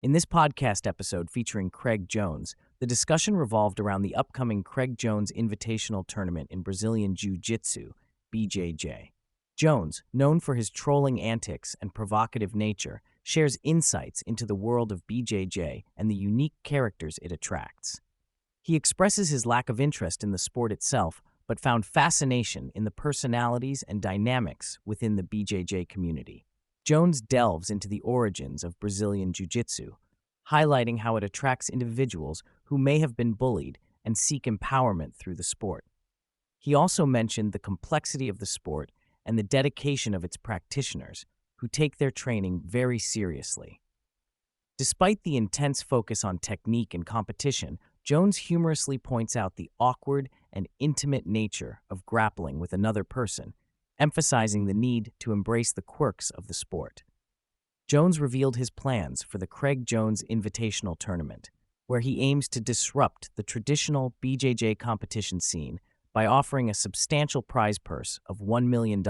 In this podcast episode featuring Craig Jones, the discussion revolved around the upcoming Craig Jones Invitational tournament in Brazilian Jiu-Jitsu, BJJ. Jones, known for his trolling antics and provocative nature, shares insights into the world of BJJ and the unique characters it attracts. He expresses his lack of interest in the sport itself, but found fascination in the personalities and dynamics within the BJJ community. Jones delves into the origins of Brazilian Jiu-Jitsu, highlighting how it attracts individuals who may have been bullied and seek empowerment through the sport. He also mentioned the complexity of the sport and the dedication of its practitioners, who take their training very seriously. Despite the intense focus on technique and competition, Jones humorously points out the awkward and intimate nature of grappling with another person, emphasizing the need to embrace the quirks of the sport. Jones revealed his plans for the Craig Jones Invitational tournament, where he aims to disrupt the traditional BJJ competition scene by offering a substantial prize purse of $1 million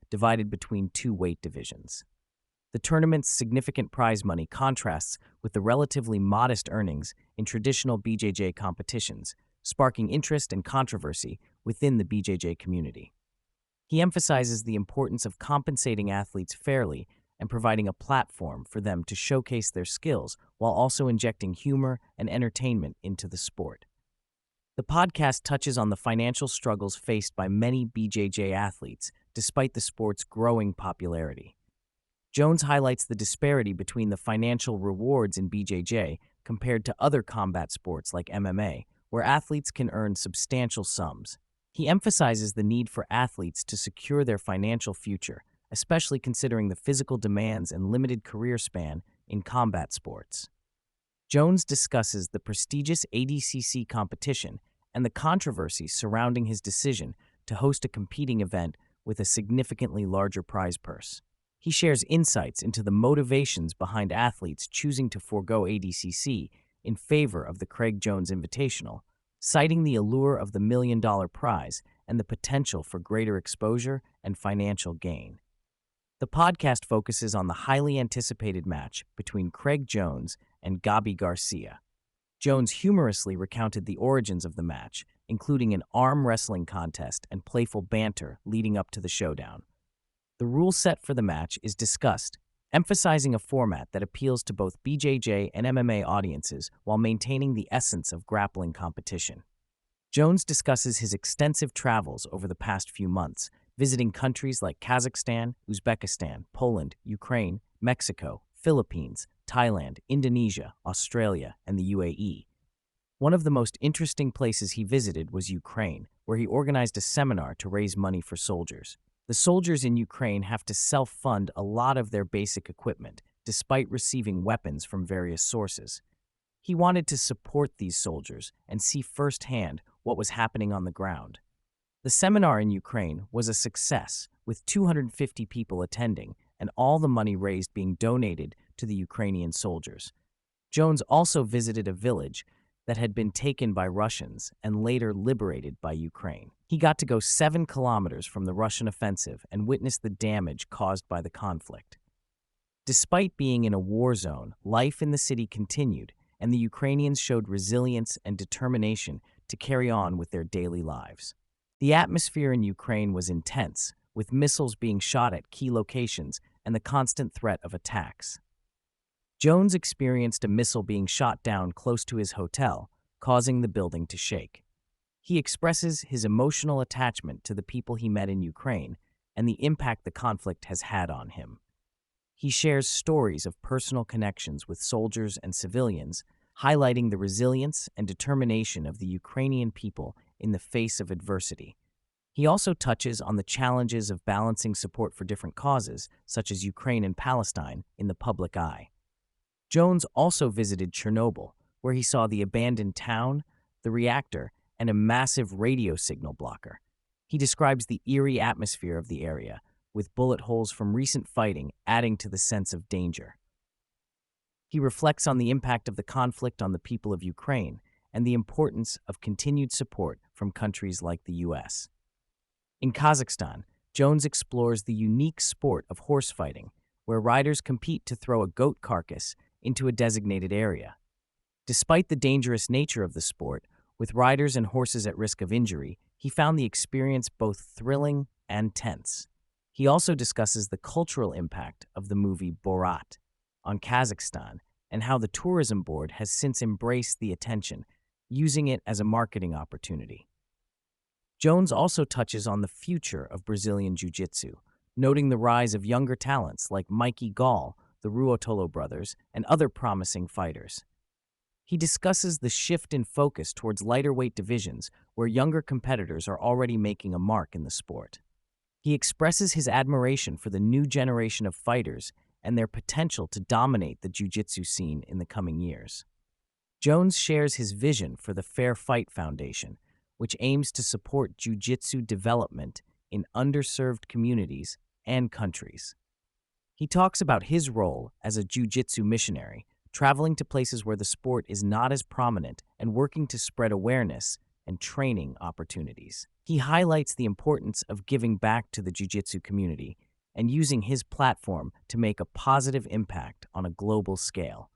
divided between two weight divisions. The tournament's significant prize money contrasts with the relatively modest earnings in traditional BJJ competitions, sparking interest and controversy within the BJJ community. He emphasizes the importance of compensating athletes fairly and providing a platform for them to showcase their skills while also injecting humor and entertainment into the sport. The podcast touches on the financial struggles faced by many BJJ athletes despite the sport's growing popularity. Jones highlights the disparity between the financial rewards in BJJ compared to other combat sports like MMA, where athletes can earn substantial sums. He emphasizes the need for athletes to secure their financial future, especially considering the physical demands and limited career span in combat sports. Jones discusses the prestigious ADCC competition and the controversy surrounding his decision to host a competing event with a significantly larger prize purse. He shares insights into the motivations behind athletes choosing to forego ADCC in favor of the Craig Jones Invitational, citing the allure of the $1 million prize and the potential for greater exposure and financial gain. The podcast focuses on the highly anticipated match between Craig Jones and Gabi Garcia. Jones humorously recounted the origins of the match, including an arm wrestling contest and playful banter leading up to the showdown. The rule set for the match is discussed, emphasizing a format that appeals to both BJJ and MMA audiences while maintaining the essence of grappling competition. Jones discusses his extensive travels over the past few months, visiting countries like Kazakhstan, Uzbekistan, Poland, Ukraine, Mexico, Philippines, Thailand, Indonesia, Australia, and the UAE. One of the most interesting places he visited was Ukraine, where he organized a seminar to raise money for soldiers. The soldiers in Ukraine have to self-fund a lot of their basic equipment, despite receiving weapons from various sources. He wanted to support these soldiers and see firsthand what was happening on the ground. The seminar in Ukraine was a success, with 250 people attending and all the money raised being donated to the Ukrainian soldiers. Jones also visited a village that had been taken by Russians and later liberated by Ukraine. He got to go 7 kilometers from the Russian offensive and witnessed the damage caused by the conflict. Despite being in a war zone, life in the city continued, and the Ukrainians showed resilience and determination to carry on with their daily lives. The atmosphere in Ukraine was intense, with missiles being shot at key locations and the constant threat of attacks. Jones experienced a missile being shot down close to his hotel, causing the building to shake. He expresses his emotional attachment to the people he met in Ukraine and the impact the conflict has had on him. He shares stories of personal connections with soldiers and civilians, highlighting the resilience and determination of the Ukrainian people in the face of adversity. He also touches on the challenges of balancing support for different causes, such as Ukraine and Palestine, in the public eye. Jones also visited Chernobyl, where he saw the abandoned town, the reactor, and a massive radio signal blocker. He describes the eerie atmosphere of the area, with bullet holes from recent fighting adding to the sense of danger. He reflects on the impact of the conflict on the people of Ukraine and the importance of continued support from countries like the U.S. In Kazakhstan, Jones explores the unique sport of horse fighting, where riders compete to throw a goat carcass into a designated area. Despite the dangerous nature of the sport, with riders and horses at risk of injury, he found the experience both thrilling and tense. He also discusses the cultural impact of the movie Borat on Kazakhstan and how the tourism board has since embraced the attention, using it as a marketing opportunity. Jones also touches on the future of Brazilian Jiu-Jitsu, noting the rise of younger talents like Mikey Gall, the Ruotolo brothers, and other promising fighters. He discusses the shift in focus towards lighter weight divisions where younger competitors are already making a mark in the sport. He expresses his admiration for the new generation of fighters and their potential to dominate the jiu-jitsu scene in the coming years. Jones shares his vision for the Fair Fight Foundation, which aims to support jiu-jitsu development in underserved communities and countries. He talks about his role as a jiu-jitsu missionary, traveling to places where the sport is not as prominent and working to spread awareness and training opportunities. He highlights the importance of giving back to the jiu-jitsu community and using his platform to make a positive impact on a global scale.